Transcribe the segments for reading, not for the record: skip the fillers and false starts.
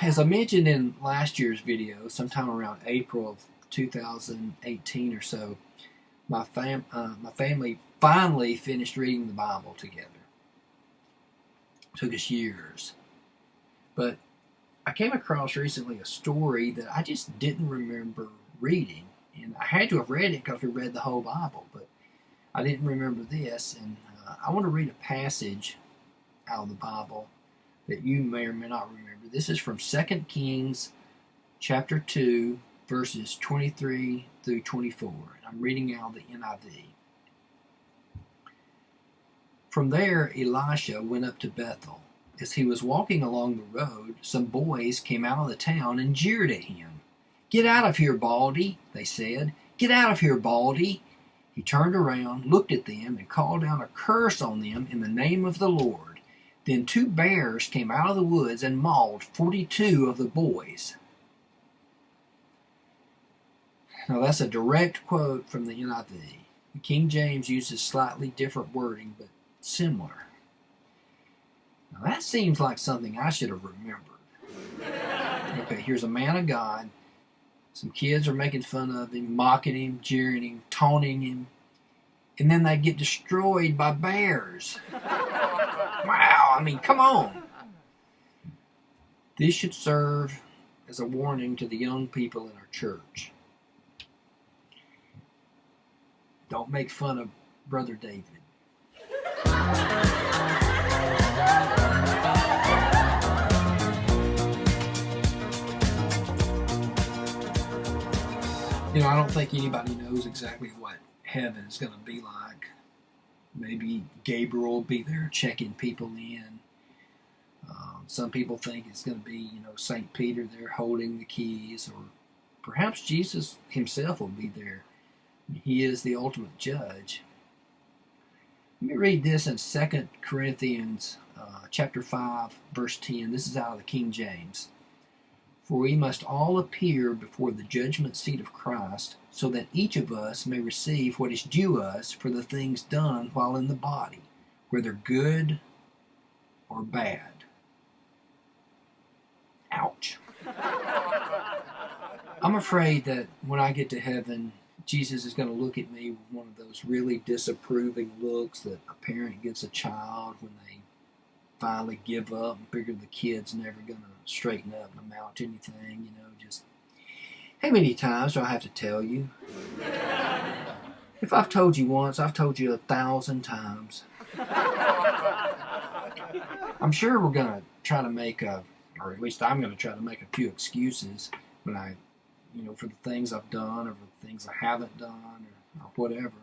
as I mentioned in last year's video, sometime around April of 2018 or so, my family finally finished reading the Bible together. It took us years. But I came across recently a story that I just didn't remember reading. And I had to have read it because we read the whole Bible, but I didn't remember this. And I want to read a passage out of the Bible that you may or may not remember. This is from 2 Kings chapter 2, verses 23 through 24. I'm reading out of the NIV. From there, Elisha went up to Bethel. As he was walking along the road, some boys came out of the town and jeered at him. "Get out of here, Baldy," they said. "Get out of here, Baldy." He turned around, looked at them, and called down a curse on them in the name of the Lord. Then 2 bears came out of the woods and mauled 42 of the boys. Now that's a direct quote from the NIV. The King James uses slightly different wording, but similar. Now that seems like something I should have remembered. Okay, here's a man of God. Some kids are making fun of him, mocking him, jeering him, taunting him, and then they get destroyed by bears. Wow, I mean, come on. This should serve as a warning to the young people in our church. Don't make fun of Brother David. I don't think anybody knows exactly what heaven is going to be like. Maybe Gabriel will be there checking people in. Some people think it's going to be, St. Peter there holding the keys, or perhaps Jesus himself will be there. He is the ultimate judge. Let me read this in 2 Corinthians chapter 5, verse 10. This is out of the King James. "For we must all appear before the judgment seat of Christ, so that each of us may receive what is due us for the things done while in the body, whether good or bad." Ouch. I'm afraid that when I get to heaven, Jesus is going to look at me with one of those really disapproving looks that a parent gives a child when they finally give up and figure the kid's never going to straighten up and amount to anything, just how many times do I have to tell you? If I've told you once, I've told you 1,000 times. I'm sure we're going to try to make or at least I'm going to try to make a few excuses when I, for the things I've done or for the things I haven't done or whatever.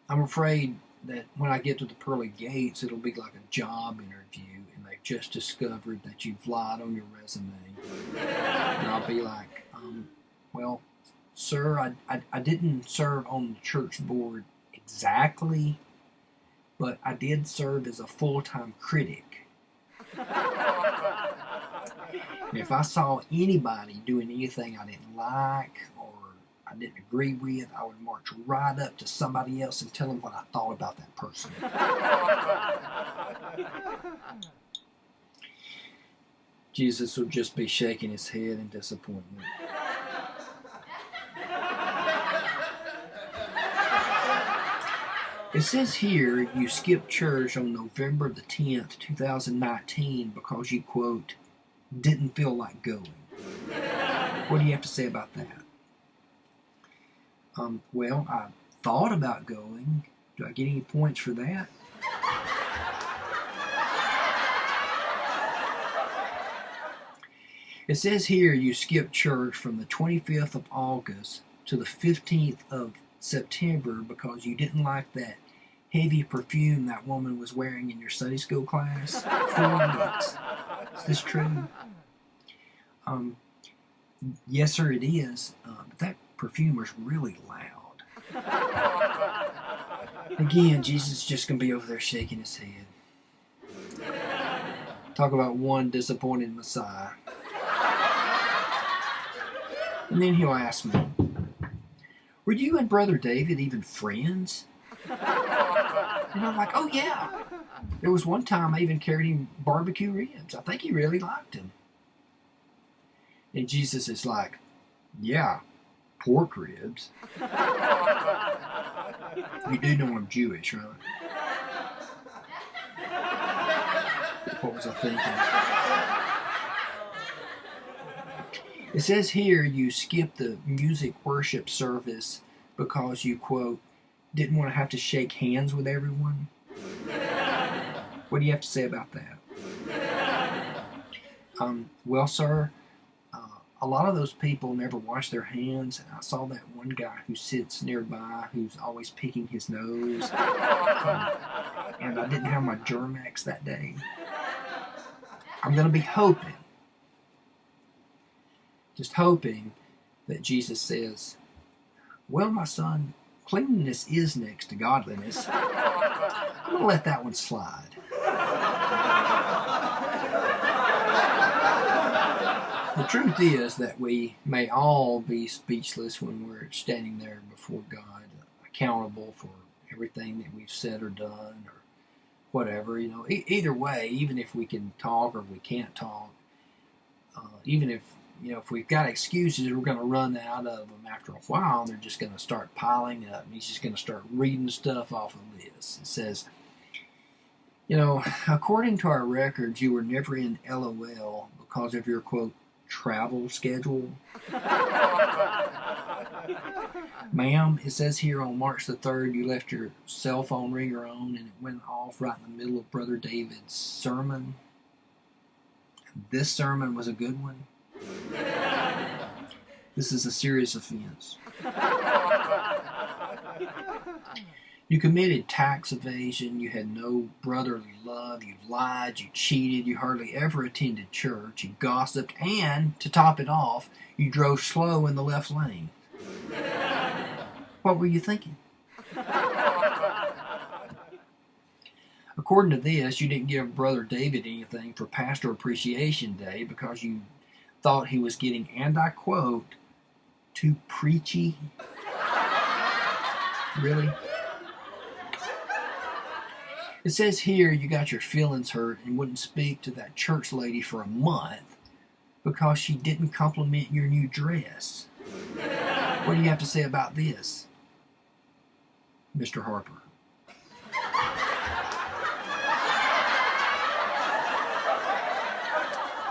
I'm afraid that when I get to the pearly gates, it'll be like a job interview, and they've just discovered that you've lied on your resume. And I'll be like, well, sir, I didn't serve on the church board exactly, but I did serve as a full-time critic. And if I saw anybody doing anything I didn't like or I didn't agree with, I would march right up to somebody else and tell them what I thought about that person. Jesus would just be shaking his head in disappointment. It says here you skipped church on November the 10th, 2019 because you, quote, didn't feel like going. What do you have to say about that? Well, I thought about going. Do I get any points for that? It says here you skipped church from the 25th of August to the 15th of September because you didn't like that heavy perfume that woman was wearing in your Sunday school class. 4 weeks. Is this true? Yes, sir, it is. But that perfume was really loud. Again, Jesus is just going to be over there shaking his head. Talk about one disappointed Messiah. And then he'll ask me, were you and Brother David even friends? And I'm like, oh yeah. There was one time I even carried him barbecue ribs. I think he really liked them. And Jesus is like, yeah, pork ribs. You do know I'm Jewish, right? What was I thinking? It says here you skipped the music worship service because you, quote, didn't want to have to shake hands with everyone. What do you have to say about that? Well, sir, a lot of those people never wash their hands. And I saw that one guy who sits nearby who's always picking his nose. And I didn't have my Germ-X that day. I'm going to be hoping, just hoping, that Jesus says, well, my son, cleanliness is next to godliness. I'm going to let that one slide. The truth is that we may all be speechless when we're standing there before God, accountable for everything that we've said or done or whatever. You know, either way, even if we can talk or we can't talk, even if, you know, if we've got excuses, we're going to run out of them after a while. They're just going to start piling up. And he's just going to start reading stuff off of this. It says, you know, according to our records, you were never in LOL because of your, quote, travel schedule. Ma'am, it says here on March the 3rd, you left your cell phone ringer on and it went off right in the middle of Brother David's sermon. This sermon was a good one. This is a serious offense. You committed tax evasion, you had no brotherly love, you lied, you cheated, you hardly ever attended church, you gossiped, and, to top it off, you drove slow in the left lane. What were you thinking? According to this, you didn't give Brother David anything for Pastor Appreciation Day because you thought he was getting, and I quote, too preachy. Really? It says here you got your feelings hurt and wouldn't speak to that church lady for a month because she didn't compliment your new dress. What do you have to say about this, Mr. Harper?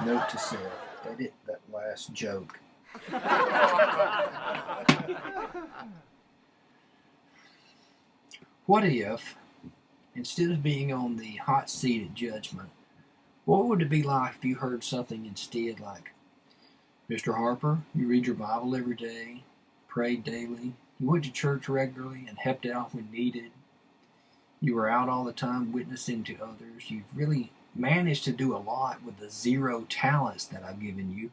Note to self, edit that last joke. What if, instead of being on the hot seat at judgment, what would it be like if you heard something instead like, Mr. Harper, you read your Bible every day, prayed daily, you went to church regularly and helped out when needed, you were out all the time witnessing to others, you've really managed to do a lot with the 0 talents that I've given you,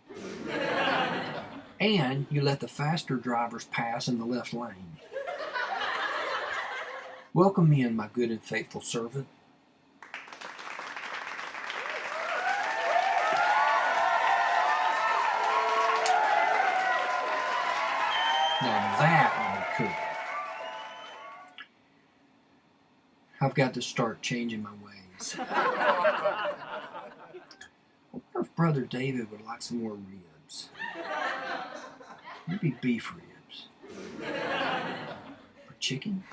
and you let the faster drivers pass in the left lane. Welcome in, my good and faithful servant. Now that would be cool. I've got to start changing my ways. I wonder if Brother David would like some more ribs. Maybe beef ribs. Or chicken?